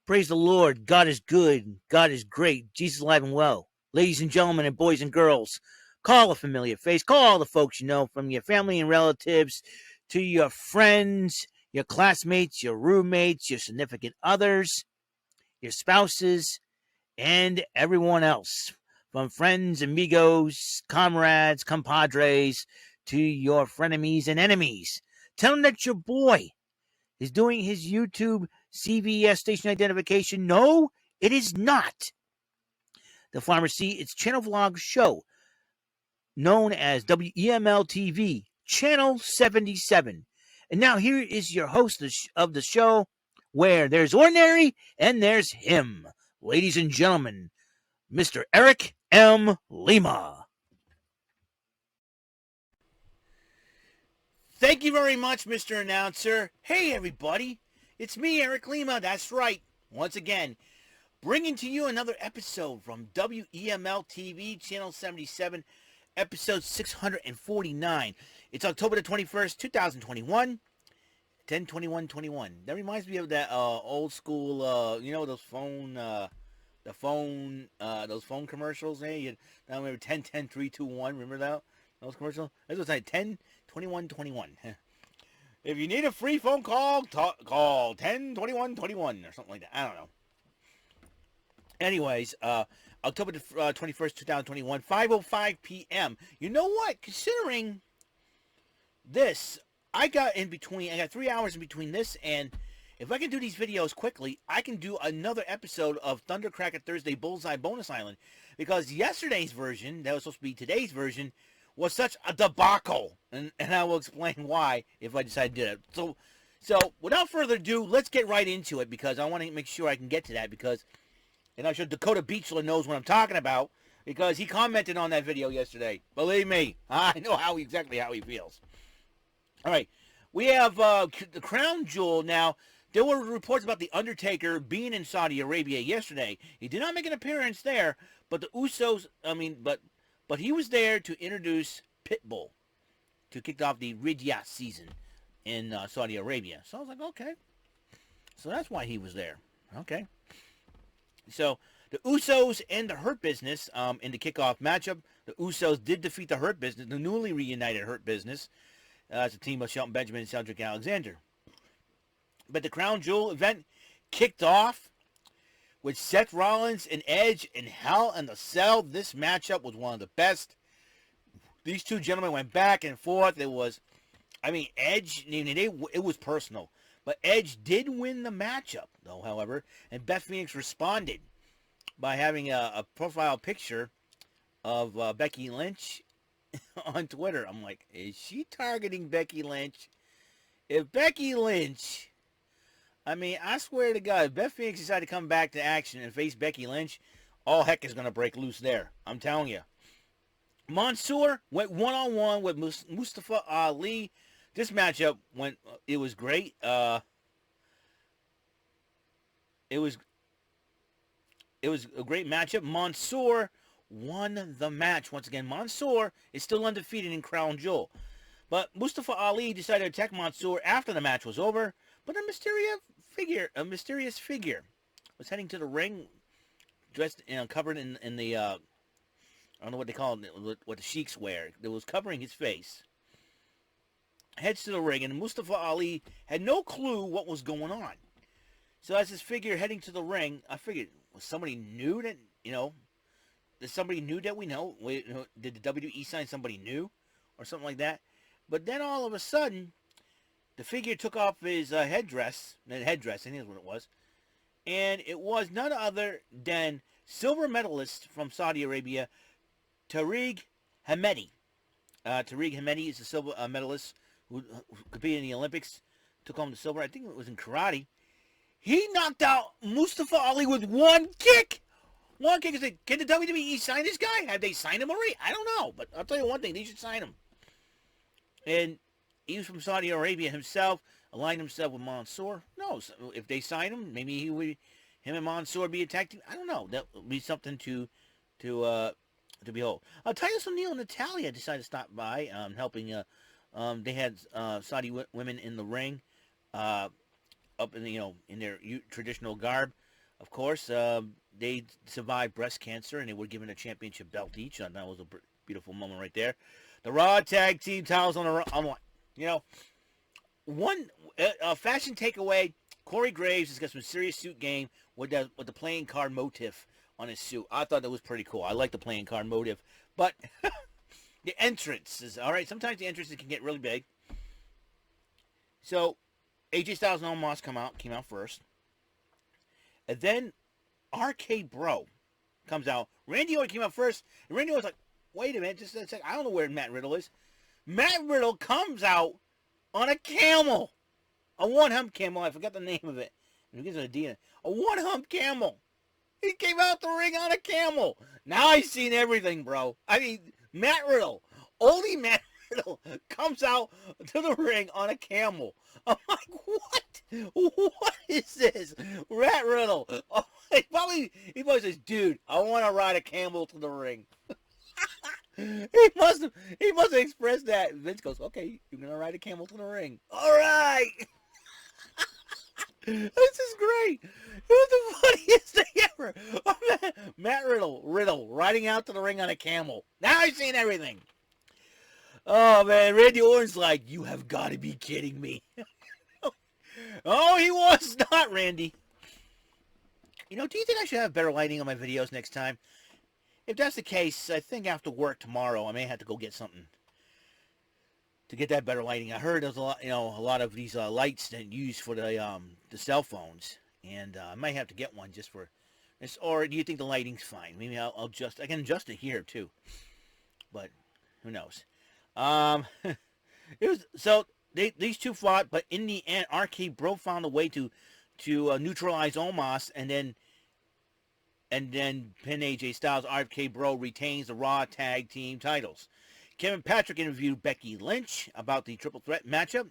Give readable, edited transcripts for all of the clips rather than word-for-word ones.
Praise the Lord. God is good. God is great. Jesus alive and well. Ladies and gentlemen and boys and girls, call a familiar face. Call all the folks you know, from your family and relatives to your friends, your classmates, your roommates, your significant others, your spouses, and everyone else. From friends, amigos, comrades, compadres, to your frenemies and enemies. Tell them that your boy is doing his YouTube CVS station identification. No, it is not. The Pharmacy, its channel vlog show, known as WEML-TV, Channel 77. And now here is your host of the show, where there's ordinary and there's him. Ladies and gentlemen, Mr. Eric M. Lima. Thank you very much, Mr. Announcer. Hey, everybody. It's me, Eric Lima. That's right. Once again, bringing to you another episode from WEML-TV, Channel 77, episode 649. It's October the 21st, 2021, 10/21/21. That reminds me of that old school, those phone commercials. Hey, I remember 10/10/3/2/1. Remember that? Those commercials? This was like 10/21/21. If you need a free phone call, call 10/21/21 or something like that. I don't know. Anyways, October 21st, 2021, 5:05 p.m. You know what? Considering this, I got 3 hours in between this, and if I can do these videos quickly, I can do another episode of Thundercracker Thursday Bullseye Bonus Island, because yesterday's version, that was supposed to be today's version, was such a debacle, and I will explain why if I decide to do it. So without further ado, let's get right into it, because I want to make sure I can get to that, because, and I'm sure Dakota Beachler knows what I'm talking about, because he commented on that video yesterday. Believe me, I know exactly how he feels. All right, we have the crown jewel now. There were reports about The Undertaker being in Saudi Arabia yesterday. He did not make an appearance there, but the Usos, but he was there to introduce Pitbull to kick off the Riyadh season in Saudi Arabia. So I was like, okay. So that's why he was there. Okay. So the Usos and the Hurt Business in the kickoff matchup. The Usos did defeat the Hurt Business, the newly reunited Hurt Business. It's a team of Shelton Benjamin and Cedric Alexander. But the Crown Jewel event kicked off with Seth Rollins and Edge in Hell in the Cell. This matchup was one of the best. These two gentlemen went back and forth. Edge, it was personal. But Edge did win the matchup, though, however. And Beth Phoenix responded by having a profile picture of Becky Lynch on Twitter. I'm like, is she targeting Becky Lynch? If Becky Lynch... I swear to God, if Beth Phoenix decided to come back to action and face Becky Lynch, all heck is going to break loose there. I'm telling you. Mansoor went one-on-one with Mustafa Ali. This matchup it was great. It was a great matchup. Mansoor won the match. Once again, Mansoor is still undefeated in Crown Jewel. But Mustafa Ali decided to attack Mansoor after the match was over. But a mysterious figure was heading to the ring, dressed, covered in the, I don't know what they call it, what the sheiks wear. It was covering his face. Heads to the ring, and Mustafa Ali had no clue what was going on. So as this figure heading to the ring, I figured, was somebody new that, is somebody new that we know? Did the WWE sign somebody new or something like that? But then all of a sudden, the figure took off his headdress, I think that's what it was, and it was none other than silver medalist from Saudi Arabia, Tariq Hamedi. Tariq Hamedi is a silver medalist who competed in the Olympics, took home the silver. I think it was in karate. He knocked out Mustafa Ali with one kick. One kick. Can the WWE sign this guy? Have they signed him already? I don't know, but I'll tell you one thing, they should sign him. And he was from Saudi Arabia himself, aligned himself with Mansoor. No, if they sign him, maybe him and Mansoor be a tag team. I don't know. That would be something to behold. Titus O'Neil and Natalya decided to stop by, helping. They had Saudi women in the ring, up in in their traditional garb. Of course, they survived breast cancer, and they were given a championship belt each. And that was a beautiful moment right there. The Raw Tag Team titles on the one fashion takeaway. Corey Graves has got some serious suit game with the playing card motif on his suit. I thought that was pretty cool. I like the playing card motif, but the entrance is all right. Sometimes the entrances can get really big. So AJ Styles and Omos came out first. And then RK Bro comes out. Randy Orton came out first. And Randy Orton's like, wait a minute, just a second. I don't know where Matt Riddle is. Matt Riddle comes out on a camel. A one-hump camel. I forgot the name of it. It gives it a D in it. A one-hump camel. He came out the ring on a camel. Now I've seen everything, bro. I mean, Matt Riddle. Only Matt Riddle comes out to the ring on a camel. I'm like, what? What is this? Matt Riddle. Oh, he probably says, dude, I want to ride a camel to the ring. he must have expressed that. Vince goes, okay, you're going to ride a camel to the ring. All right. This is great. It was the funniest thing ever. Oh, Matt Riddle riding out to the ring on a camel. Now I've seen everything. Oh, man. Randy Orton's like, you have got to be kidding me. Oh, he was not, Randy. You know, do you think I should have better lighting on my videos next time? If that's the case, I think after work tomorrow, I may have to go get something to get that better lighting. I heard there's a lot of these lights that use for the cell phones, and I might have to get one just for this. Or do you think the lighting's fine? Maybe I can adjust it here too, but who knows? It was so. These two fought, but in the end, RK Bro found a way to neutralize Omos, and then pin AJ Styles. RK Bro retains the Raw Tag Team titles. Kevin Patrick interviewed Becky Lynch about the triple threat matchup,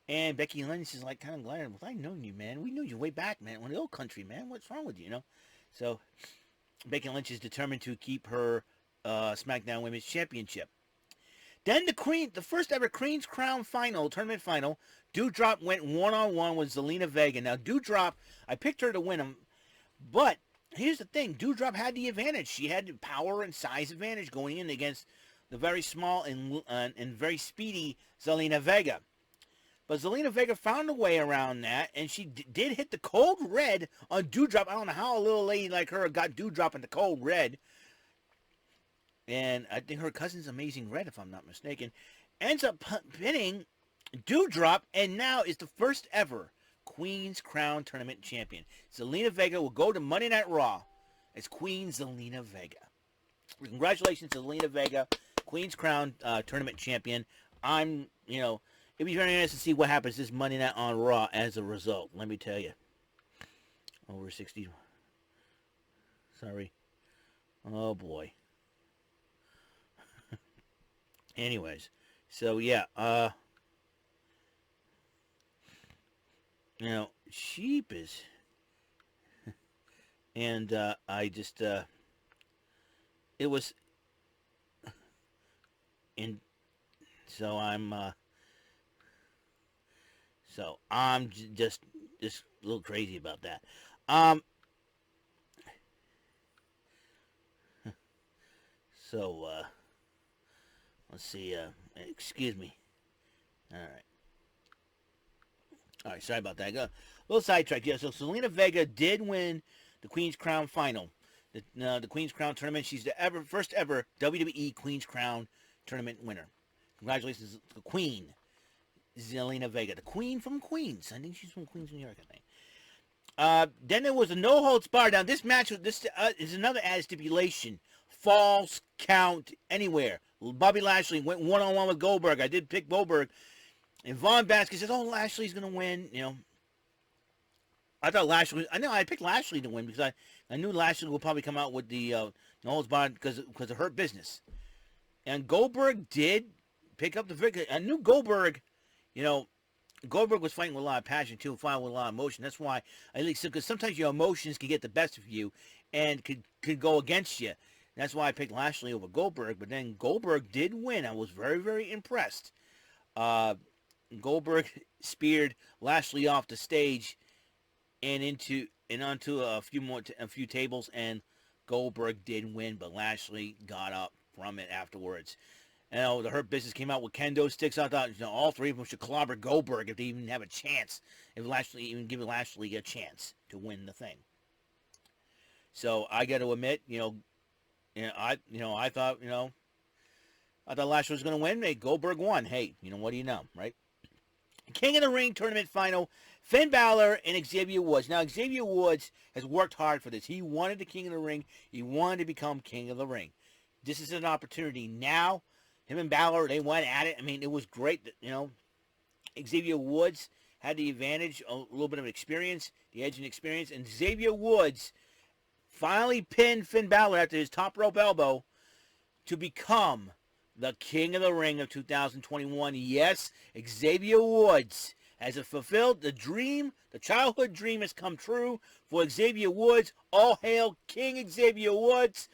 and Becky Lynch is like kind of glaring. Well, I know you, man. We knew you way back, man. When the old country, man. What's wrong with you, you know? So Becky Lynch is determined to keep her SmackDown Women's Championship. Then the first ever Queen's Crown tournament final, Doudrop went one-on-one with Zelina Vega. Now, Doudrop, I picked her to win him, but here's the thing. Doudrop had the advantage. She had the power and size advantage going in against the very small and very speedy Zelina Vega. But Zelina Vega found a way around that, and she did hit the cold red on Doudrop. I don't know how a little lady like her got Doudrop in the cold red. And I think her cousin's Amazing Red, if I'm not mistaken, ends up pinning Doudrop, and now is the first ever Queen's Crown Tournament champion. Zelina Vega will go to Monday Night Raw as Queen Zelina Vega. Congratulations to Zelina Vega, Queen's Crown Tournament champion. It'd be very interesting to see what happens this Monday Night on Raw as a result. Let me tell you. Over 60. Sorry. Oh, boy. Anyways, so yeah, sheep is, and I just, it was, and so I'm just a little crazy about that. Let's see, excuse me. All right, sorry about that. A little sidetracked. Yeah, so Zelina Vega did win the Queen's Crown final. The Queen's Crown tournament. She's the first ever WWE Queen's Crown tournament winner. Congratulations to the Queen, Zelina Vega. The Queen from Queens. I think she's from Queens, New York, I think. Then there was a no-holds-barred. Now, this match is another added stipulation. False count anywhere. Bobby Lashley went one-on-one with Goldberg. I did pick Goldberg. And Von Basket says, oh, Lashley's going to win. I thought Lashley... I picked Lashley to win because I knew Lashley would probably come out with the no-holds-barred because of Hurt Business. And Goldberg did pick up the victory. I knew Goldberg, Goldberg was fighting with a lot of passion, too, fighting with a lot of emotion. That's why, because sometimes your emotions can get the best of you and could go against you. That's why I picked Lashley over Goldberg. But then Goldberg did win. I was very, very impressed. Goldberg speared Lashley off the stage and onto a few tables, and Goldberg did win, but Lashley got up from it afterwards. The Hurt Business came out with kendo sticks. I thought all three of them should clobber Goldberg if they even have a chance. If Lashley even give Lashley a chance to win the thing. So I got to admit, I thought, I thought Lashley was going to win. Hey, Goldberg won. Hey, what do you know, right? King of the Ring tournament final, Finn Balor and Xavier Woods. Now, Xavier Woods has worked hard for this. He wanted the King of the Ring. He wanted to become King of the Ring. This is an opportunity now. Him and Balor, they went at it. I mean, it was great that, Xavier Woods had the advantage, a little bit of experience, the edge and experience, and Xavier Woods finally pinned Finn Balor after his top rope elbow to become the King of the Ring of 2021. Yes, Xavier Woods has fulfilled the dream. The childhood dream has come true for Xavier Woods. All hail King Xavier Woods.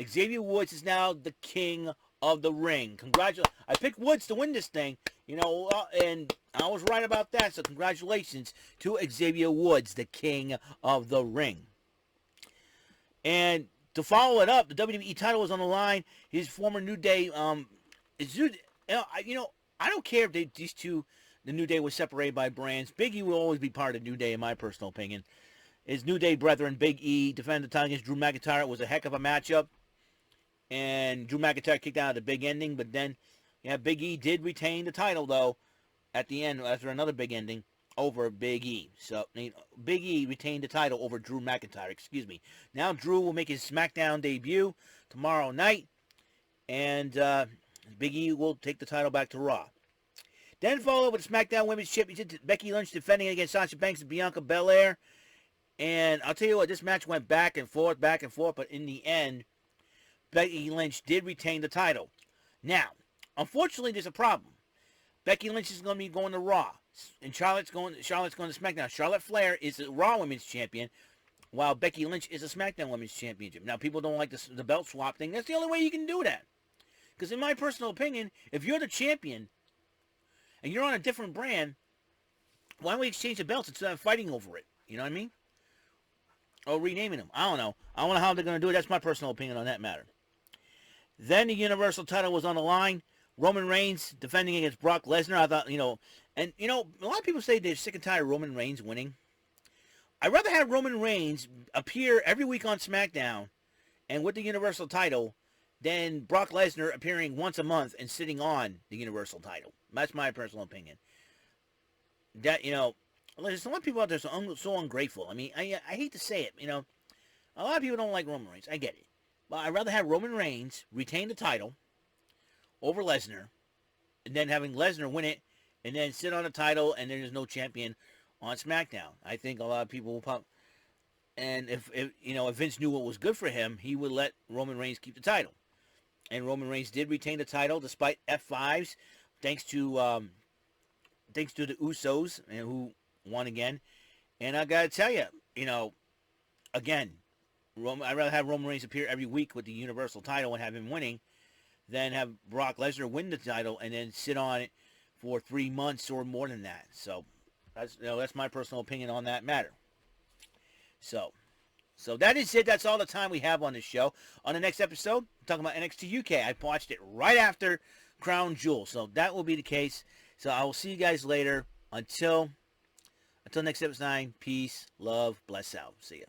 Xavier Woods is now the King of the Ring. Congratulations. I picked Woods to win this thing, and I was right about that. So congratulations to Xavier Woods, the King of the Ring. And to follow it up, the WWE title was on the line. His former New Day, I don't care if these two, the New Day was separated by brands. Big E will always be part of New Day, in my personal opinion. His New Day brethren, Big E, defended the title against Drew McIntyre. It was a heck of a matchup. And Drew McIntyre kicked out of the big ending. But then, Big E did retain the title, though, at the end, after another big ending, over Big E. So, Big E retained the title over Drew McIntyre, Now, Drew will make his SmackDown debut tomorrow night. And Big E will take the title back to Raw. Then followed with the SmackDown Women's Championship, Becky Lynch defending against Sasha Banks and Bianca Belair. And I'll tell you what, this match went back and forth, but in the end, Becky Lynch did retain the title. Now, unfortunately, there's a problem. Becky Lynch is going to be going to Raw, and Charlotte's going to SmackDown. Charlotte Flair is the Raw Women's Champion, while Becky Lynch is a SmackDown Women's Championship. Now, people don't like the belt swap thing. That's the only way you can do that. Because in my personal opinion, if you're the champion and you're on a different brand, why don't we exchange the belts instead of fighting over it? You know what I mean? Or renaming them. I don't know. I don't know how they're going to do it. That's my personal opinion on that matter. Then the Universal title was on the line. Roman Reigns defending against Brock Lesnar. I thought, a lot of people say they're sick and tired of Roman Reigns winning. I'd rather have Roman Reigns appear every week on SmackDown and with the Universal title than Brock Lesnar appearing once a month and sitting on the Universal title. That's my personal opinion. That, there's a lot of people out there so ungrateful. I mean, I hate to say it, a lot of people don't like Roman Reigns. I get it. But I'd rather have Roman Reigns retain the title over Lesnar, and then having Lesnar win it, and then sit on the title, and then there's no champion on SmackDown. I think a lot of people will pop. And if Vince knew what was good for him, he would let Roman Reigns keep the title. And Roman Reigns did retain the title despite F5s, thanks to the Usos, and who won again. And I gotta tell you, again, I'd rather have Roman Reigns appear every week with the Universal title and have him winning than have Brock Lesnar win the title and then sit on it for 3 months or more than that. So that's my personal opinion on that matter. So that is it. That's all the time we have on this show. On the next episode, I'm talking about NXT UK. I watched it right after Crown Jewel. So that will be the case. So I will see you guys later. Until next episode 9, peace, love, bless out. See ya.